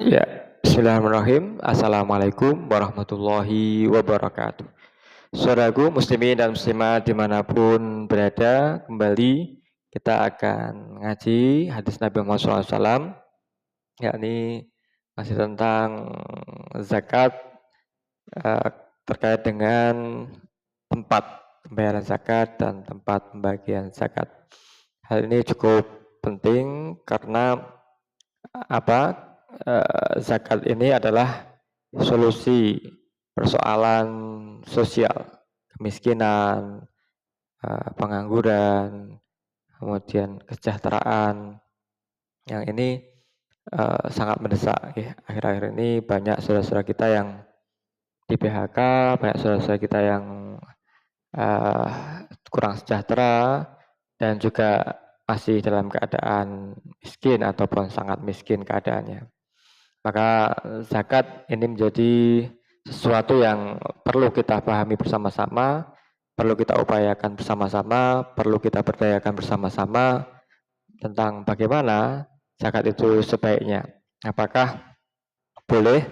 Ya, bismillahirrahmanirrahim. Assalamualaikum warahmatullahi wabarakatuh. Saudaraku muslimin dan muslimat dimanapun berada, kembali kita akan ngaji hadis Nabi Muhammad SAW, yakni masih tentang zakat eh, terkait dengan tempat pembayaran zakat dan tempat pembagian zakat. Hal ini cukup penting karena apa? Zakat ini adalah solusi persoalan sosial, kemiskinan, pengangguran, kemudian kesejahteraan yang ini sangat mendesak. Ya. Akhir-akhir ini banyak saudara-saudara kita yang di PHK, banyak saudara-saudara kita yang uh, kurang sejahtera dan juga masih dalam keadaan miskin ataupun sangat miskin keadaannya. Maka zakat ini menjadi sesuatu yang perlu kita pahami bersama-sama, perlu kita upayakan bersama-sama, perlu kita berdayakan bersama-sama tentang bagaimana zakat itu sebaiknya. Apakah boleh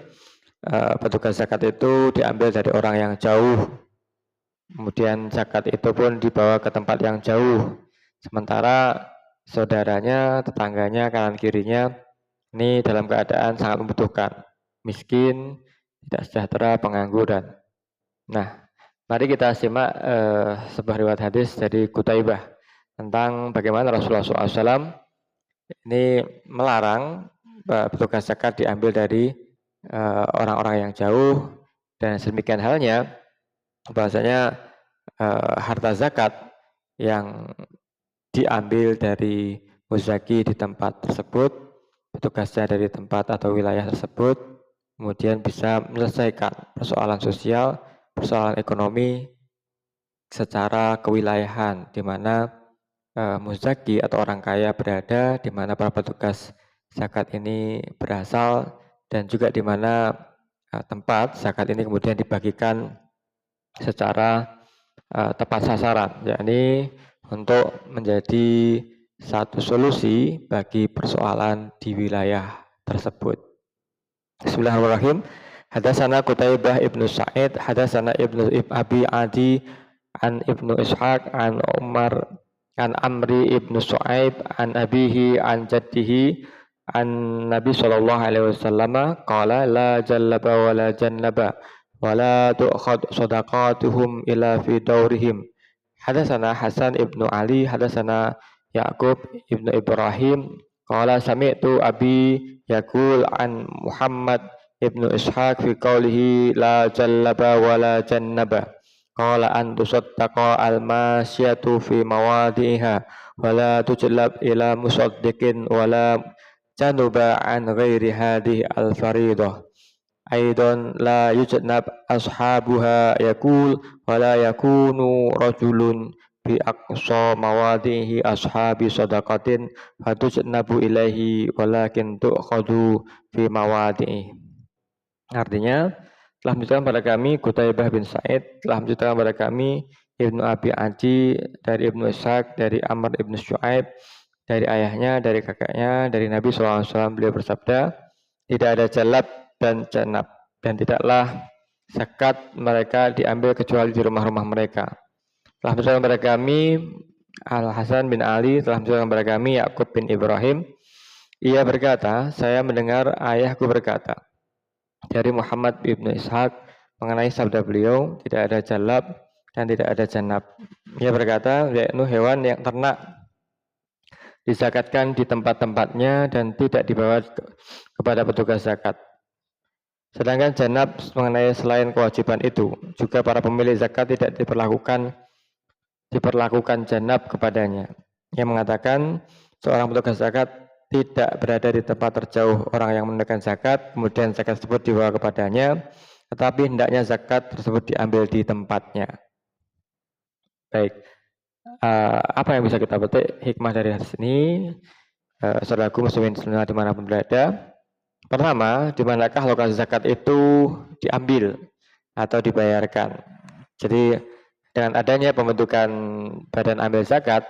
petugas zakat itu diambil dari orang yang jauh, kemudian zakat itu pun dibawa ke tempat yang jauh, sementara saudaranya, tetangganya, kanan kirinya ini dalam keadaan sangat membutuhkan, miskin, tidak sejahtera, pengangguran. Nah, mari kita simak sebuah riwayat hadis dari Qutaibah tentang bagaimana Rasulullah SAW ini melarang petugas zakat diambil dari orang-orang yang jauh, dan sedemikian halnya bahwasanya harta zakat yang diambil dari muzaki di tempat tersebut, petugasnya dari tempat atau wilayah tersebut, kemudian bisa menyelesaikan persoalan sosial, persoalan ekonomi secara kewilayahan, di mana muzaki atau orang kaya berada, di mana para petugas zakat ini berasal, dan juga di mana tempat zakat ini kemudian dibagikan secara tepat sasaran, yakni untuk menjadi satu solusi bagi persoalan di wilayah tersebut. Bismillahirrahmanirrahim. Hadatsana Qutaibah ibnu Sa'id, hadatsana ibnu Abi Adi, an ibnu Ishaq, an Umar, an Amri ibnu Su'aib, an abihi, an jaddihi, an Nabi sallallahu alaihi wasallam qala la jallaba wa la jannaba wa la tu'khad sadaqatuhum ila fi dawrihim. Hadatsana Hasan ibnu Ali, hadatsana Yaqub ibnu Ibrahim, qala sami'tu abi yaqul an Muhammad ibnu Ishaq fi qawlihi la jallaba wa la jannaba. Qala an tusaddaqa al-masyatu fi mawadi'iha wa la tujlab ila musaddiqin wa la januba an ghairi hadhihi al-faridah. Aidan la yujnab ashabuha yakul wa la yakunu rajulun bi aqsa mawadihi ashabi sadaqatin fatujnabu ilaihi walakin tu'khadu fi mawadihi. Artinya telah menceritakan pada kami Qutaibah bin Sa'id, telah menceritakan pada kami Ibnu Abi Adi dari Ibnu Ishaq, dari Amr ibnu Syu'aib, dari ayahnya, dari kakaknya, dari Nabi SAW. Beliau bersabda, tidak ada jalab dan janab, dan tidaklah zakat mereka diambil kecuali di rumah-rumah mereka. Telah menceritakan kepada kami Al-Hasan bin Ali, telah menceritakan kepada kami Yaqub bin Ibrahim. Ia berkata, saya mendengar ayahku berkata dari Muhammad ibnu Ishaq mengenai sabda beliau, tidak ada jalab dan tidak ada janab. Ia berkata, yaitu hewan yang ternak dizakatkan di tempat-tempatnya dan tidak dibawa kepada petugas zakat. Sedangkan janab mengenai selain kewajiban itu, juga para pemilik zakat tidak diperlakukan janab kepadanya. Yang mengatakan seorang petugas zakat tidak berada di tempat terjauh orang yang menunaikan zakat, kemudian zakat tersebut dibawa kepadanya, tetapi hendaknya zakat tersebut diambil di tempatnya. Baik, apa yang bisa kita petik hikmah dari hadis ini? Saudaraku muslimin dimanapun berada. Pertama, di manakah lokasi zakat itu diambil atau dibayarkan. Jadi dengan adanya pembentukan badan ambil zakat,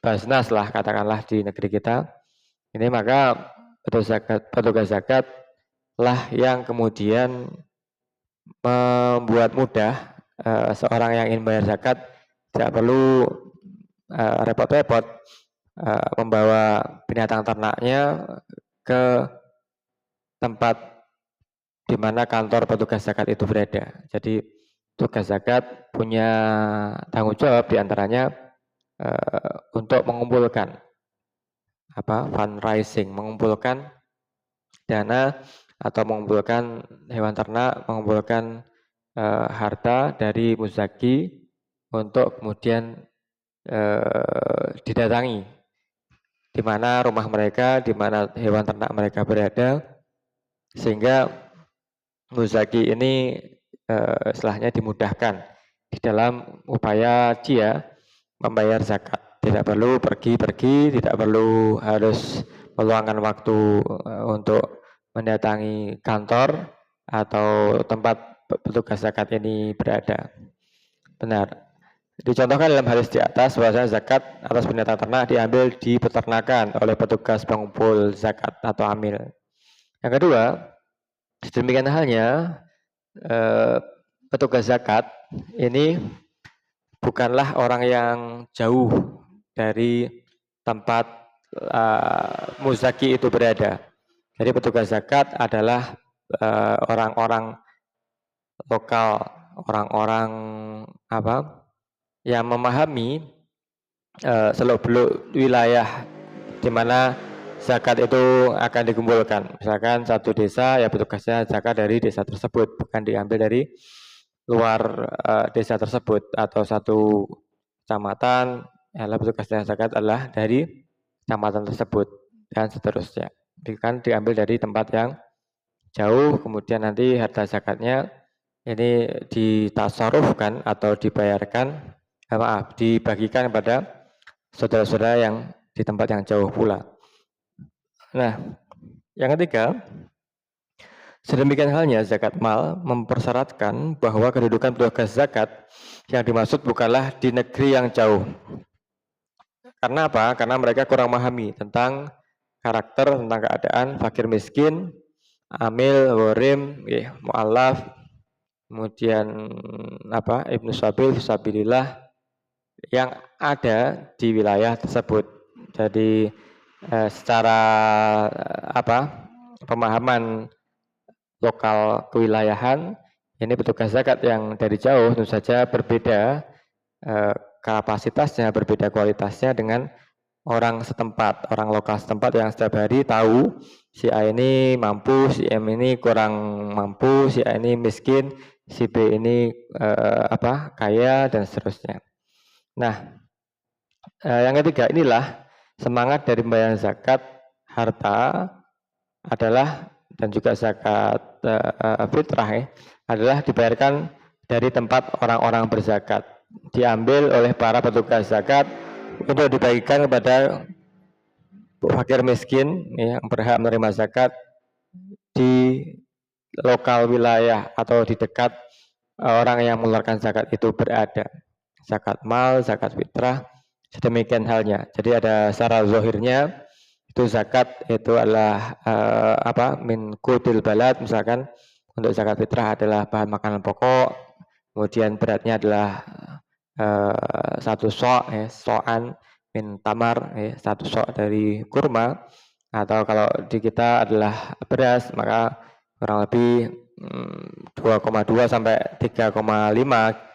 Basnas lah katakanlah di negeri kita, ini maka petugas zakat lah yang kemudian membuat mudah seorang yang ingin bayar zakat tidak perlu repot-repot membawa binatang ternaknya ke tempat di mana kantor petugas zakat itu berada. Jadi petugas zakat punya tanggung jawab diantaranya untuk mengumpulkan fundraising, mengumpulkan dana atau mengumpulkan hewan ternak, mengumpulkan harta dari muzaki untuk kemudian didatangi di mana rumah mereka, di mana hewan ternak mereka berada, sehingga muzaki ini istilahnya dimudahkan di dalam upaya dia membayar zakat. Tidak perlu pergi-pergi, tidak perlu harus meluangkan waktu untuk mendatangi kantor atau tempat petugas zakat ini berada. Benar. Dicontohkan dalam hadis di atas bahwa zakat atas binatang ternak diambil di peternakan oleh petugas pengumpul zakat atau amil. Yang kedua, sedemikian halnya petugas zakat ini bukanlah orang yang jauh dari tempat muzaki itu berada. Jadi petugas zakat adalah orang-orang lokal, orang-orang yang memahami seluk-beluk wilayah di mana zakat itu akan dikumpulkan. Misalkan satu desa, ya petugasnya zakat dari desa tersebut, bukan diambil dari luar desa tersebut, atau satu kecamatan, ya petugasnya zakat adalah dari kecamatan tersebut, dan seterusnya. Bukan diambil dari tempat yang jauh, kemudian nanti harta zakatnya ini ditasarufkan atau dibagikan kepada saudara-saudara yang di tempat yang jauh pula. Nah, yang ketiga, sedemikian halnya zakat mal mempersyaratkan bahwa kedudukan petugas zakat yang dimaksud bukanlah di negeri yang jauh. Karena apa? Karena mereka kurang memahami tentang karakter, tentang keadaan fakir miskin, amil, warim, mu'allaf, kemudian ibnu sabil, fisabilillah yang ada di wilayah tersebut. Jadi secara pemahaman lokal kewilayahan, ini petugas zakat yang dari jauh tentu saja berbeda kapasitasnya, berbeda kualitasnya dengan orang setempat, orang lokal setempat yang setiap hari tahu si A ini mampu, si M ini kurang mampu, si A ini miskin, si B ini kaya, dan seterusnya. Nah, yang ketiga, inilah semangat dari pembayaran zakat harta adalah, dan juga zakat fitrah adalah dibayarkan dari tempat orang-orang berzakat, diambil oleh para petugas zakat untuk dibagikan kepada fakir miskin yang berhak menerima zakat di lokal wilayah atau di dekat orang yang mengeluarkan zakat itu berada. Zakat mal, zakat fitrah, sedemikian halnya. Jadi ada syarat zahirnya, itu zakat itu adalah min qutil balad, misalkan untuk zakat fitrah adalah bahan makanan pokok, kemudian beratnya adalah satu so'an min tamar, satu so' dari kurma, atau kalau di kita adalah beras, maka kurang lebih 2,2 sampai 3,5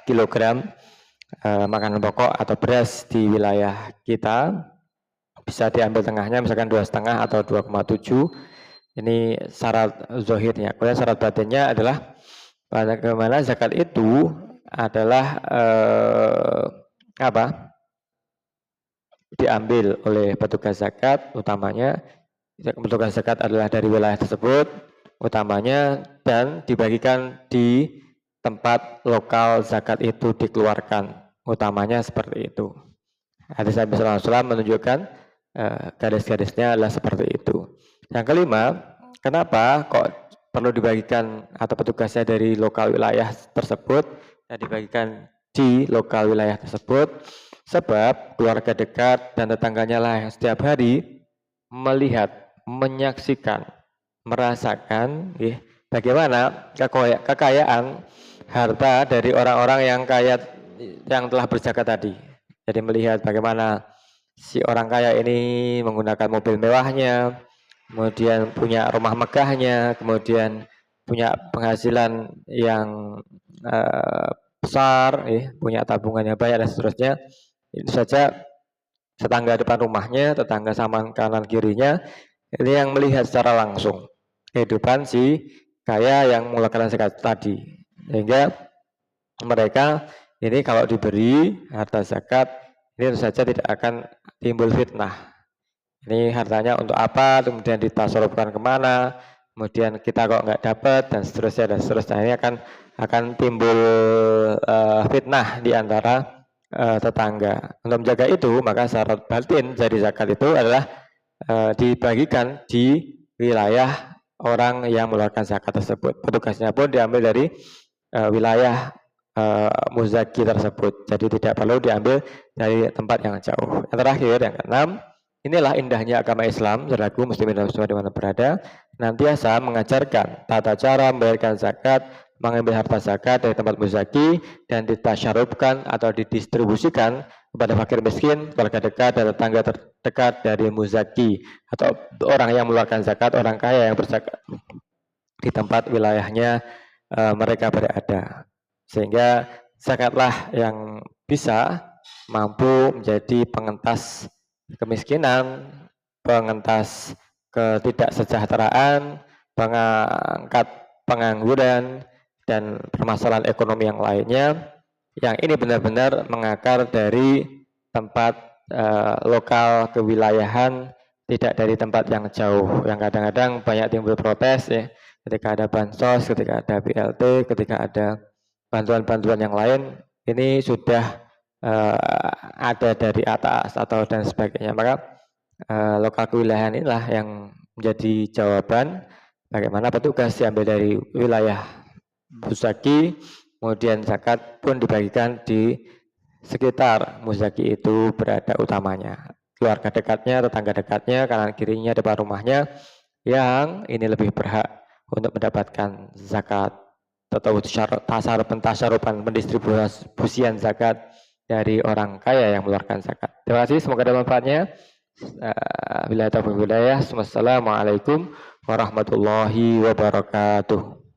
kilogram makanan pokok atau beras di wilayah kita. Bisa diambil tengahnya, misalkan 2,5 atau 2,7. Ini syarat zahirnya. Kemudian syarat batinnya adalah bagaimana zakat itu adalah diambil oleh petugas zakat, utamanya petugas zakat adalah dari wilayah tersebut utamanya, dan dibagikan di tempat lokal zakat itu dikeluarkan, utamanya seperti itu. Hadis Nabi SAW menunjukkan garis-garisnya adalah seperti itu. Yang kelima, kenapa kok perlu dibagikan atau petugasnya dari lokal wilayah tersebut dan dibagikan di lokal wilayah tersebut? Sebab keluarga dekat dan tetangganya lah yang setiap hari melihat, menyaksikan, merasakan bagaimana kekayaan harta dari orang-orang yang kaya yang telah berzakat tadi. Jadi melihat bagaimana si orang kaya ini menggunakan mobil mewahnya, kemudian punya rumah megahnya, kemudian punya penghasilan yang besar, punya tabungannya banyak dan seterusnya. Itu saja tetangga depan rumahnya, tetangga samping kanan kirinya, ini yang melihat secara langsung kehidupan si kaya yang mengeluarkan zakat tadi. Sehingga mereka ini kalau diberi harta zakat, ini tentu saja tidak akan timbul fitnah. Ini hartanya untuk apa, kemudian ditasarrufkan kemana, kemudian kita kok nggak dapat dan seterusnya dan seterusnya. Ini akan timbul fitnah di antara tetangga. Untuk menjaga itu, maka syarat batin dari zakat itu adalah dibagikan di wilayah orang yang mengeluarkan zakat tersebut. Petugasnya pun diambil dari wilayah muzaki tersebut. Jadi tidak perlu diambil dari tempat yang jauh. Yang terakhir, yang keenam, inilah indahnya agama Islam, saudaraku muslimin dan muslimat dimana berada, nantiasa mengajarkan tata cara membayarkan zakat, mengambil harta zakat dari tempat muzaki dan ditasyarufkan atau didistribusikan kepada fakir miskin, keluarga dekat dan tetangga terdekat dari muzaki atau orang yang mengeluarkan zakat, orang kaya yang berzakat di tempat wilayahnya mereka berada. Sehingga zakatlah yang bisa mampu menjadi pengentas kemiskinan, pengentas ketidaksejahteraan, pengangkat pengangguran, dan permasalahan ekonomi yang lainnya, yang ini benar-benar mengakar dari tempat lokal kewilayahan, tidak dari tempat yang jauh, yang kadang-kadang banyak timbul protes ya, ketika ada bansos, ketika ada BLT, ketika ada bantuan-bantuan yang lain, ini sudah ada dari atas atau dan sebagainya. Maka lokal kewilayahan inilah yang menjadi jawaban bagaimana petugas diambil dari wilayah muzaki, kemudian zakat pun dibagikan di sekitar muzaki itu berada utamanya. Keluarga dekatnya, tetangga dekatnya, kanan kirinya, depan rumahnya, yang ini lebih berhak untuk mendapatkan zakat atau tasarupan pendistribusian zakat dari orang kaya yang mengeluarkan zakat. Terima kasih, semoga ada manfaatnya. Wassalamualaikum warahmatullahi wabarakatuh.